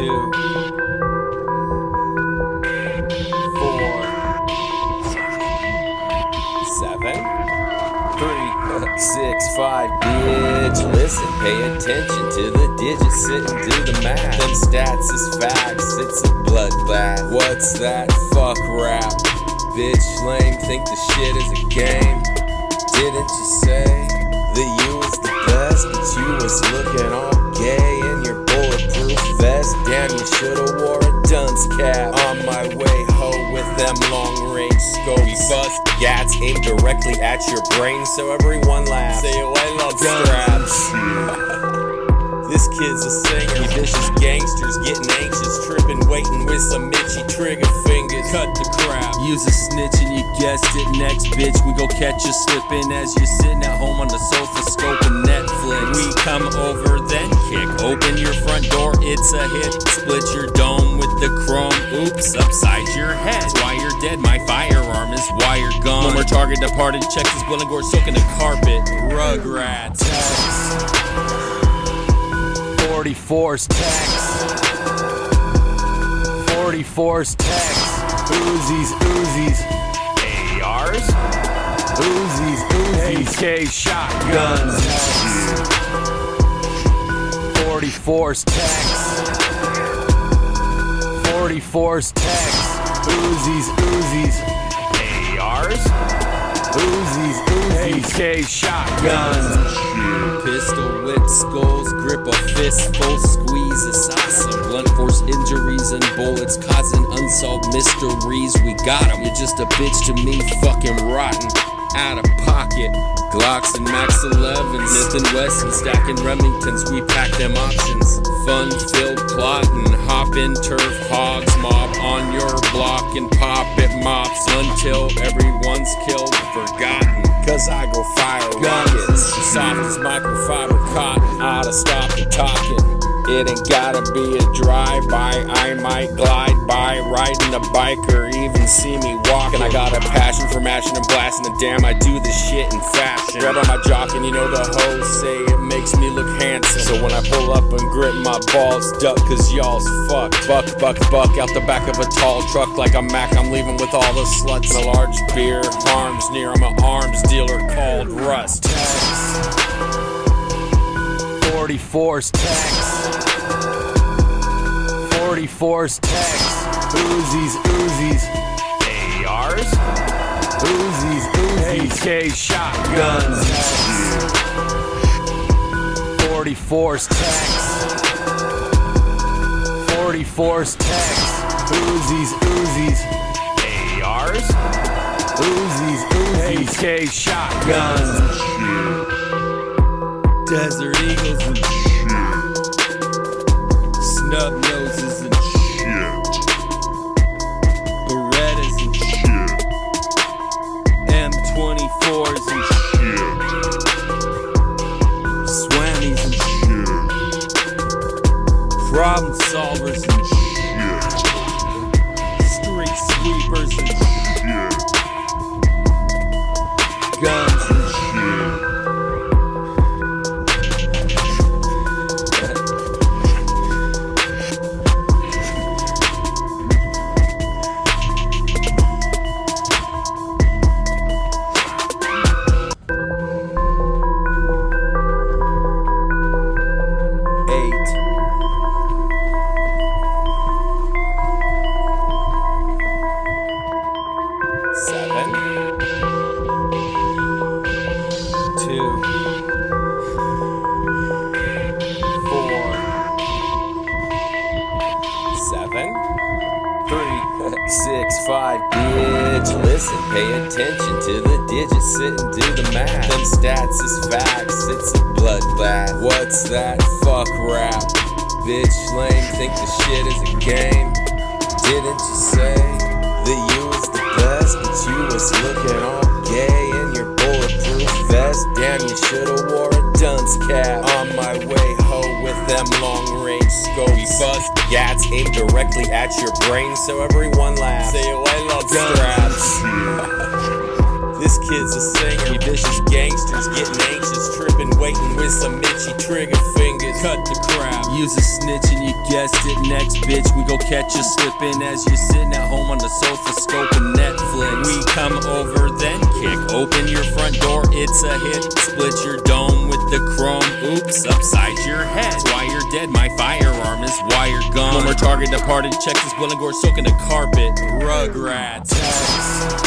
2, 4, 7, 3, 6, 5, bitch. Listen, pay attention to the digits, sit and do the math. Them stats is facts, it's a bloodbath. What's that? Fuck rap. Bitch, lame, think the shit is a game. Didn't you say that you was the best, but you was looking all gay in your bulletproof vest? Damn, you should've wore a dunce cap. On my way, ho, with them long-range scopes. We bust gats, aim directly at your brain, so everyone laughs. Say it, I love straps. This kid's a singer. We vicious gangsters getting anxious, tripping, waiting with some itchy trigger fingers. Cut the crap. Use a snitch and you guessed it. Next, bitch, we go catch you slipping as you're sitting at home on the sofa scoping Netflix. We come over, then kick open your front door. It's a hit. Split your dome with the chrome. Oops, upside your head. That's why you're dead. My firearm is why you're gone. When we're target departed, check this blood and gore soaking the carpet. Rugrats. 44's text. 44's text. Uzis. ARs. Uzis. AK shotguns. 44's text. 44's text. Uzis. ARs. Uzis. AK shotguns. Pistol with skulls, grip a fistful, squeeze assassin. Blunt force injuries and bullets causing unsolved mysteries. We got 'em, you're just a bitch to me, fucking rotten. Out of pocket, Glocks and Max 11s, Smith and Wesson stacking Remingtons. We pack them options. Fun-filled plotting, hop in turf, hogs mob on your block and pop it mops until everyone's killed, forgotten. Cause I go fire rockets, soft as microfiber cotton. Oughta stop the talking. It ain't gotta be a drive-by. I might glide by, riding a bike, or even see me walking. I got a passion for mashing and blasting, and damn, I do this shit in fashion. Grab on my jock, and you know the hoes say it makes me look handsome. So when I pull up and grip my balls, duck, cause y'all's fucked. Buck out the back of a tall truck like a Mac. I'm leaving with all the sluts. A large beer, arms near. I'm an arms dealer called Rust. 44's text. 44's text. Uzis. ARs. Uzis. AK shotguns. 44's text. 44's text. Uzis. ARs. Uzis. AK shotguns. Desert Eagles and shit. Snub noses and shit. Berettas and shit. M24s and shit. Swammies and shit. Problem solvers and shit. Street sweepers and shit. Guns and shit. Bitch, listen, pay attention to the digits, sit and do the math. Them stats is facts, it's a bloodbath. What's that? Fuck rap. Bitch, lame, think the shit is a game. Didn't you say that you was the best, but you was looking all gay in your bulletproof vest? Damn, you should've wore a dunce cap. On my way, ho, with them long-range scopes. We bust gats, aim directly at your brain, so everyone laughs. Say it, I love straps. This kid's a singer. We vicious gangsters getting anxious, tripping, waiting with some itchy trigger fingers. Cut the crap. Use a snitch and you guessed it. Next bitch, we go catch you slipping as you're sitting at home on the sofa scoping Netflix. We come over then kick open your front door. It's a hit. Split your dome with the chrome. Oops, upside your head. That's why you're dead. My firearm is wire gone. No more target departed. Check this blood and gore soaking the carpet. Rugrats. Text.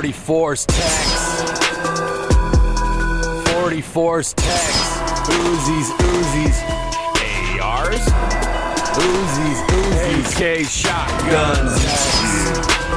44's text. 44's text. Uzis. ARs. Uzis. AK shotguns. Text.